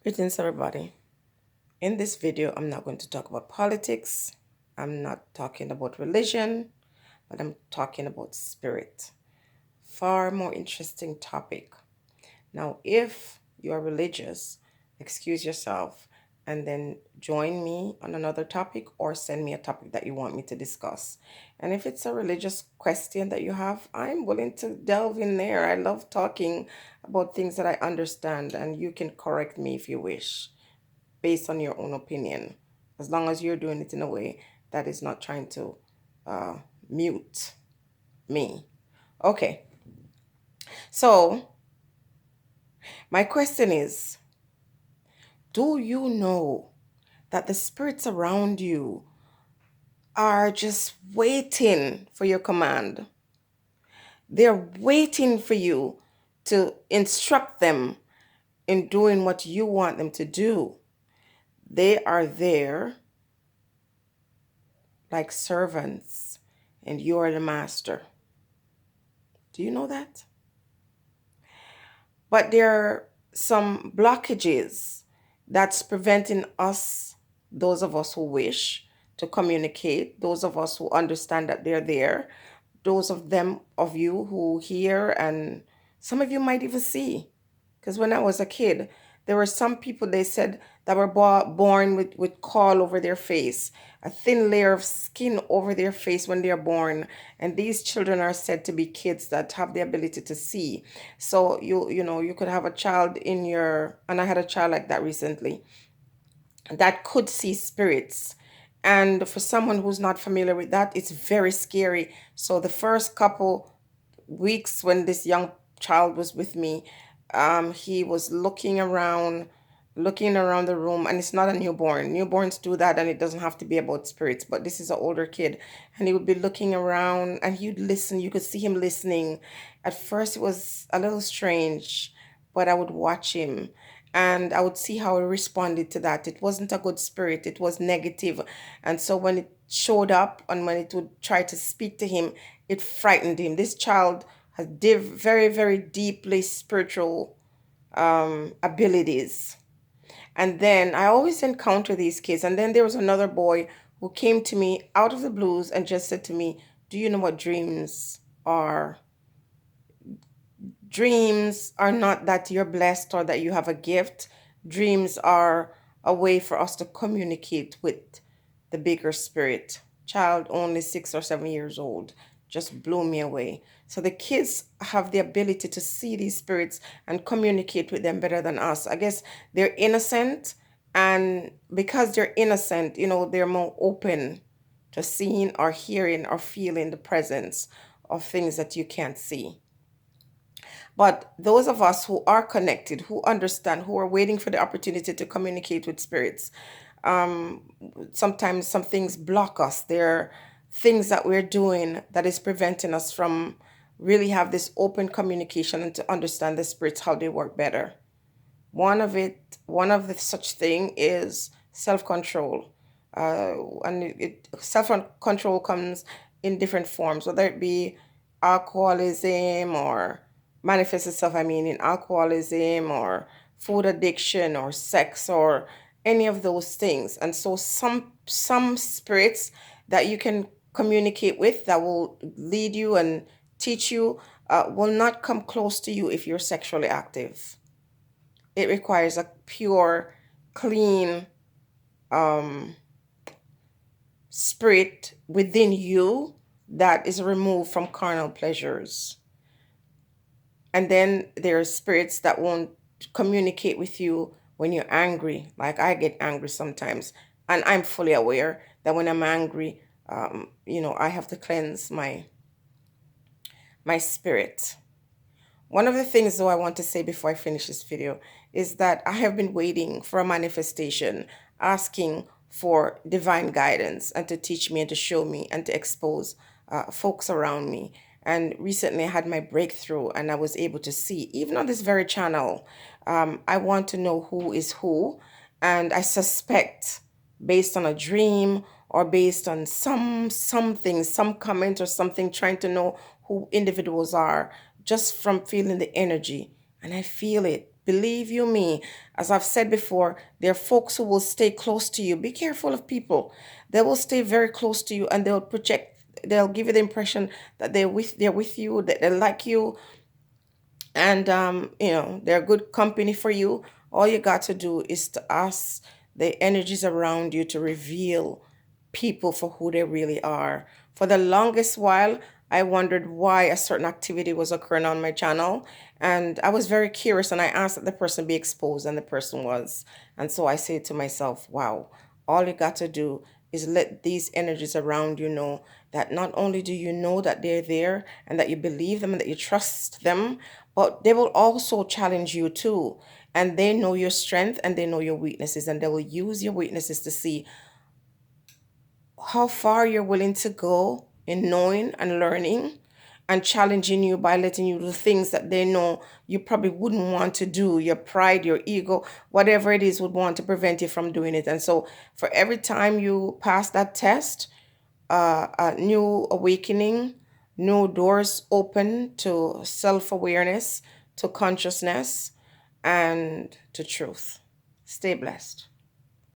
Greetings, everybody. In this video, I'm not going to talk about politics. I'm not talking about religion, but I'm talking about spirit. Far more interesting topic. Now, if you are religious, excuse yourself and then join me on another topic or send me a topic that you want me to discuss. And if it's a religious question that you have, I'm willing to delve in there. I love talking about things that I understand, and you can correct me if you wish based on your own opinion, as long as you're doing it in a way that is not trying to uh, mute me. Okay, so my question is, do you know that the spirits around you are just waiting for your command? They're waiting for you to instruct them in doing what you want them to do. They are there like servants, and you are the master. Do you know that? But there are some blockages that's preventing us, those of us who wish to communicate, those of us who understand that they're there, those of you who hear, and some of you might even see. Because when I was a kid, there were some people, they said, that were born with caul over their face, a thin layer of skin over their face when they're born. And these children are said to be kids that have the ability to see. So you could have a child in your, and I had a child like that recently, that could see spirits. And for someone who's not familiar with that, it's very scary. So the first couple weeks when this young child was with me, he was looking around the room, and it's not a newborn. Newborns do that, and it doesn't have to be about spirits, but this is an older kid, and he would be looking around, and he'd listen. You could see him listening. At first, it was a little strange, but I would watch him, and I would see how he responded to that. It wasn't a good spirit, it was negative. And so when it showed up and when it would try to speak to him, it frightened him. This child has very, very deeply spiritual abilities. And then I always encounter these kids. And then there was another boy who came to me out of the blues and just said to me, "Do you know what dreams are?" Dreams are not that you're blessed or that you have a gift. Dreams are a way for us to communicate with the bigger spirit. Child, only 6 or 7 years old, just blew me away. So the kids have the ability to see these spirits and communicate with them better than us. I guess they're innocent, and because they're innocent, they're more open to seeing or hearing or feeling the presence of things that you can't see. But those of us who are connected, who understand, who are waiting for the opportunity to communicate with spirits, um, sometimes some things block us. There are things that we're doing that is preventing us from really have this open communication and to understand the spirits, how they work better. One of the such thing is self-control. And self-control comes in different forms, whether it be alcoholism or manifests itself, I mean, in alcoholism or food addiction or sex or any of those things. And so some spirits that you can communicate with that will lead you and teach you will not come close to you if you're sexually active. It requires a pure, clean um, spirit within you that is removed from carnal pleasures. And then there are spirits that won't communicate with you when you're angry. Like I get angry sometimes, and I'm fully aware that when I'm angry, I have to cleanse my spirit. One of the things, though, I want to say before I finish this video is that I have been waiting for a manifestation, asking for divine guidance and to teach me and to show me and to expose folks around me. And recently I had my breakthrough and I was able to see, even on this very channel, I want to know who is who. And I suspect, based on a dream or based on some comment or something, trying to know who individuals are just from feeling the energy. And I feel it. believe you me, as I've said before, there are folks who will stay close to you. Be careful of people. They will stay very close to you and they'll project, they'll give you the impression that they're with you, that they like you, and they're good company for you. All you got to do is to ask the energies around you to reveal people for who they really are. For the longest while, I wondered why a certain activity was occurring on my channel, and I was very curious, and I asked that the person be exposed, and the person was. And so I said to myself, wow, all you got to do is let these energies around you know that not only do you know that they're there and that you believe them and that you trust them, but they will also challenge you too. And they know your strength and they know your weaknesses, and they will use your weaknesses to see how far you're willing to go in knowing and learning, and challenging you by letting you do things that they know you probably wouldn't want to do. Your pride, your ego, whatever it is, would want to prevent you from doing it. And so, for every time you pass that test, a new awakening, new doors open to self awareness, to consciousness, and to truth. Stay blessed.